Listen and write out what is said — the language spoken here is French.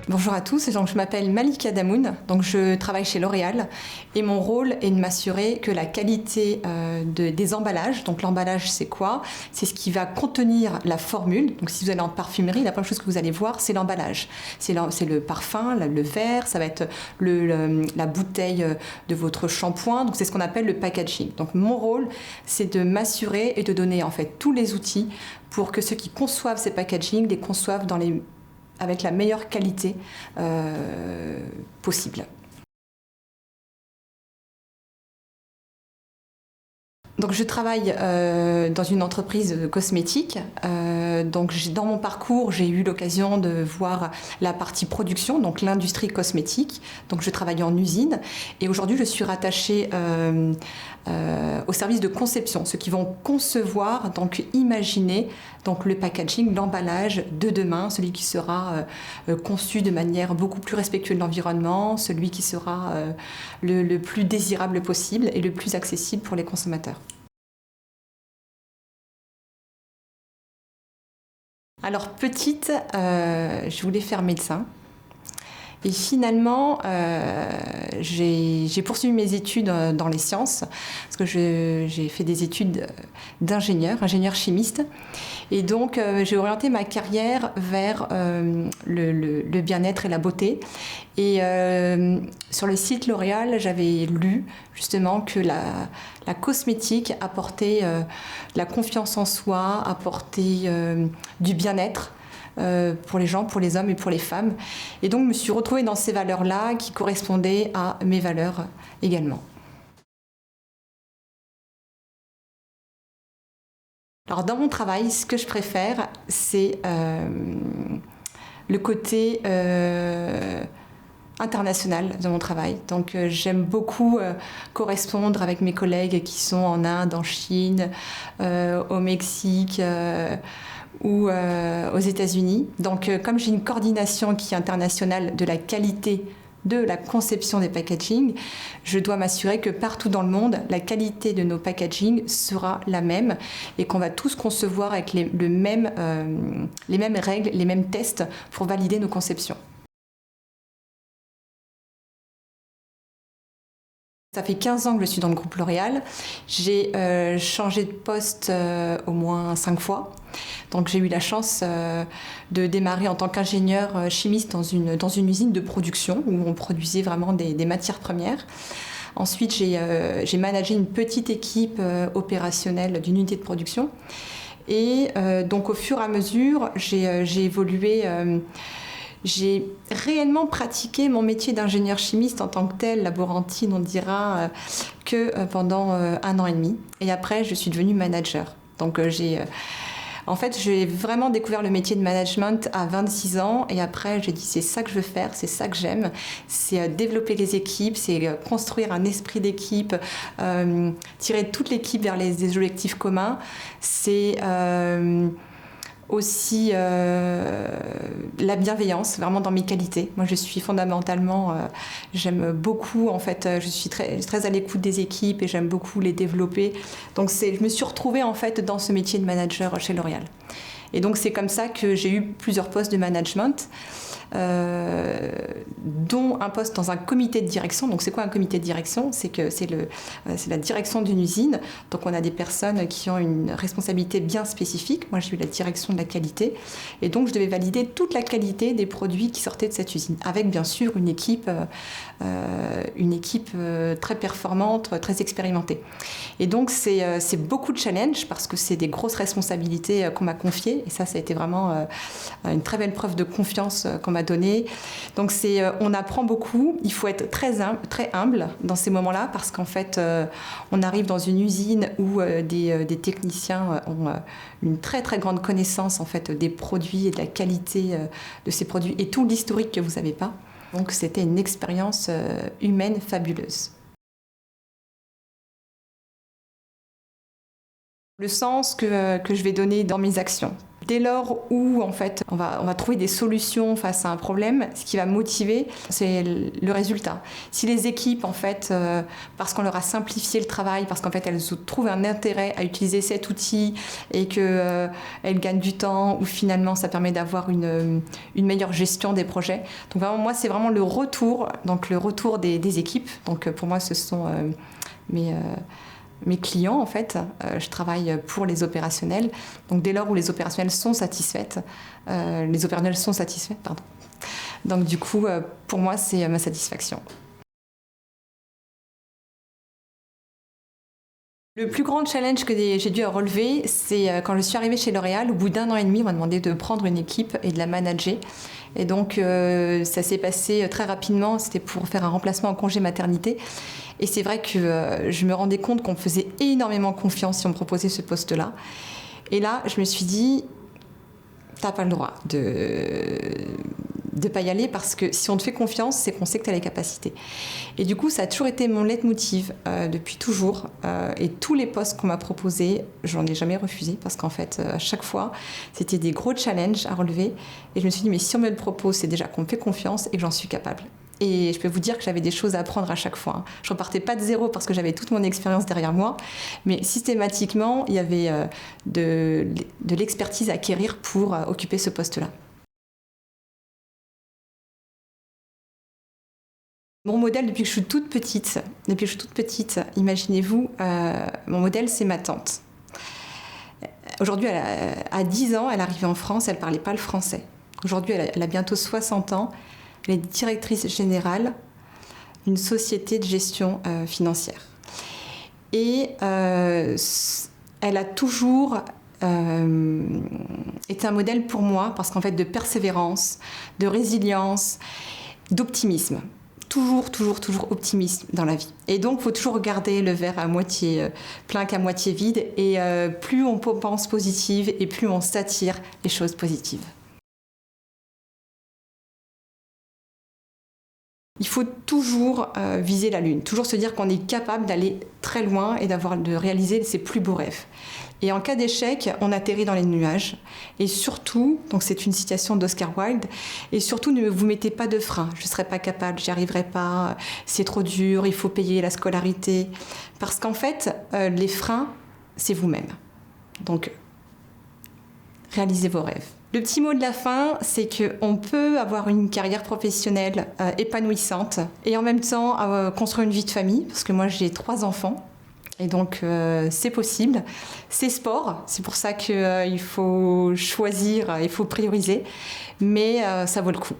Bonjour à tous, donc je m'appelle Malika Damoun, donc je travaille chez L'Oréal et mon rôle est de m'assurer que la qualité des emballages, donc l'emballage c'est quoi? C'est ce qui va contenir la formule, donc si vous allez en parfumerie, la première chose que vous allez voir c'est l'emballage. C'est le parfum, le verre, ça va être la bouteille de votre shampoing, donc c'est ce qu'on appelle le packaging. Donc mon rôle c'est de m'assurer et de donner en fait tous les outils pour que ceux qui conçoivent ces packaging les conçoivent avec la meilleure qualité possible. Donc je travaille dans une entreprise de cosmétiques. Donc dans mon parcours, j'ai eu l'occasion de voir la partie production, donc l'industrie cosmétique. Donc je travaille en usine et aujourd'hui je suis rattachée au service de conception, ceux qui vont concevoir, donc imaginer donc le packaging, l'emballage de demain, celui qui sera conçu de manière beaucoup plus respectueuse de l'environnement, celui qui sera le plus désirable possible et le plus accessible pour les consommateurs. Alors petite, je voulais faire médecin. Et finalement, j'ai poursuivi mes études dans les sciences, parce que j'ai fait des études ingénieur chimiste. Et donc, j'ai orienté ma carrière vers le bien-être et la beauté. Et sur le site L'Oréal, j'avais lu justement que la cosmétique apportait la confiance en soi, apportait du bien-être. Pour les gens, pour les hommes et pour les femmes. Et donc, je me suis retrouvée dans ces valeurs-là qui correspondaient à mes valeurs également. Alors, dans mon travail, ce que je préfère, c'est le côté international de mon travail. Donc j'aime beaucoup correspondre avec mes collègues qui sont en Inde, en Chine, au Mexique ou aux États-Unis. Donc comme j'ai une coordination qui est internationale de la qualité de la conception des packaging, je dois m'assurer que partout dans le monde, la qualité de nos packaging sera la même et qu'on va tous concevoir avec les mêmes règles, les mêmes tests pour valider nos conceptions. Ça fait 15 ans que je suis dans le groupe L'Oréal. J'ai changé de poste au moins 5 fois. Donc j'ai eu la chance de démarrer en tant qu'ingénieur chimiste dans une usine de production où on produisait vraiment des matières premières. Ensuite, j'ai managé une petite équipe opérationnelle d'une unité de production. Et donc au fur et à mesure, j'ai évolué. J'ai réellement pratiqué mon métier d'ingénieur chimiste en tant que tel, laborantine, on dira, que pendant 1 an et demi. Et après, je suis devenue manager. Donc en fait, j'ai vraiment découvert le métier de management à 26 ans. Et après, j'ai dit, c'est ça que je veux faire, c'est ça que j'aime. C'est développer les équipes, c'est construire un esprit d'équipe, tirer toute l'équipe vers des objectifs communs. C'est aussi la bienveillance, vraiment dans mes qualités. Moi, je suis fondamentalement, j'aime beaucoup, en fait, je suis très à l'écoute des équipes et j'aime beaucoup les développer. Donc, je me suis retrouvée, en fait, dans ce métier de manager chez L'Oréal. Et donc, c'est comme ça que j'ai eu plusieurs postes de management, dont un poste dans un comité de direction. Donc c'est quoi un comité de direction? C'est la direction d'une usine. Donc on a des personnes qui ont une responsabilité bien spécifique. Moi j'ai eu la direction de la qualité et donc je devais valider toute la qualité des produits qui sortaient de cette usine avec bien sûr une équipe très performante, très expérimentée. Et donc c'est beaucoup de challenges parce que c'est des grosses responsabilités qu'on m'a confiées et ça a été vraiment une très belle preuve de confiance qu'on m'a donnée. Donc on apprend beaucoup, il faut être très humble dans ces moments-là parce qu'en fait on arrive dans une usine où des techniciens ont une très très grande connaissance en fait des produits et de la qualité de ces produits et tout l'historique que vous n'avez pas. Donc c'était une expérience humaine fabuleuse. Le sens que je vais donner dans mes actions. Dès lors où en fait on va trouver des solutions face à un problème, ce qui va motiver, c'est le résultat. Si les équipes en fait, parce qu'on leur a simplifié le travail, parce qu'en fait elles trouvent un intérêt à utiliser cet outil et qu'elles gagnent du temps, ou finalement ça permet d'avoir une meilleure gestion des projets. Donc vraiment, moi c'est vraiment le retour des équipes. Donc pour moi ce sont mes clients en fait. Je travaille pour les opérationnels. Donc dès lors où les opérationnels sont satisfaits, pardon. Donc du coup pour moi c'est ma satisfaction. Le plus grand challenge que j'ai dû relever, c'est quand je suis arrivée chez L'Oréal. Au bout d'1 an et demi, on m'a demandé de prendre une équipe et de la manager. Et donc, ça s'est passé très rapidement. C'était pour faire un remplacement en congé maternité. Et c'est vrai que je me rendais compte qu'on me faisait énormément confiance si on me proposait ce poste-là. Et là, je me suis dit, t'as pas le droit de pas y aller, parce que si on te fait confiance, c'est qu'on sait que tu as les capacités. Et du coup, ça a toujours été mon leitmotiv depuis toujours. Et tous les postes qu'on m'a proposés, j'en ai jamais refusé, parce qu'en fait, à chaque fois, c'était des gros challenges à relever. Et je me suis dit, mais si on me le propose, c'est déjà qu'on me fait confiance et que j'en suis capable. Et je peux vous dire que j'avais des choses à apprendre à chaque fois. Je repartais pas de zéro parce que j'avais toute mon expérience derrière moi, mais systématiquement, il y avait de l'expertise à acquérir pour occuper ce poste-là. Mon modèle, depuis que je suis toute petite, imaginez-vous, mon modèle, c'est ma tante. Aujourd'hui, à 10 ans, elle est arrivée en France, elle ne parlait pas le français. Aujourd'hui, elle a bientôt 60 ans. Elle est directrice générale d'une société de gestion financière. Et elle a toujours été un modèle pour moi, parce qu'en fait, de persévérance, de résilience, d'optimisme. Toujours optimiste dans la vie. Et donc, il faut toujours regarder le verre à moitié plein qu'à moitié vide. Et plus on pense positive, et plus on s'attire les choses positives. Il faut toujours viser la lune, toujours se dire qu'on est capable d'aller très loin et de réaliser ses plus beaux rêves. Et en cas d'échec, on atterrit dans les nuages. Et surtout, donc c'est une citation d'Oscar Wilde, et surtout ne vous mettez pas de frein. Je ne serai pas capable, j'y arriverai pas, c'est trop dur, il faut payer la scolarité. Parce qu'en fait, les freins, c'est vous-même. Donc, réalisez vos rêves. Le petit mot de la fin, c'est qu'on peut avoir une carrière professionnelle épanouissante et en même temps construire une vie de famille, parce que moi j'ai 3 enfants. Et donc, c'est possible. C'est sport, c'est pour ça qu'il faut choisir, il faut prioriser, mais ça vaut le coup.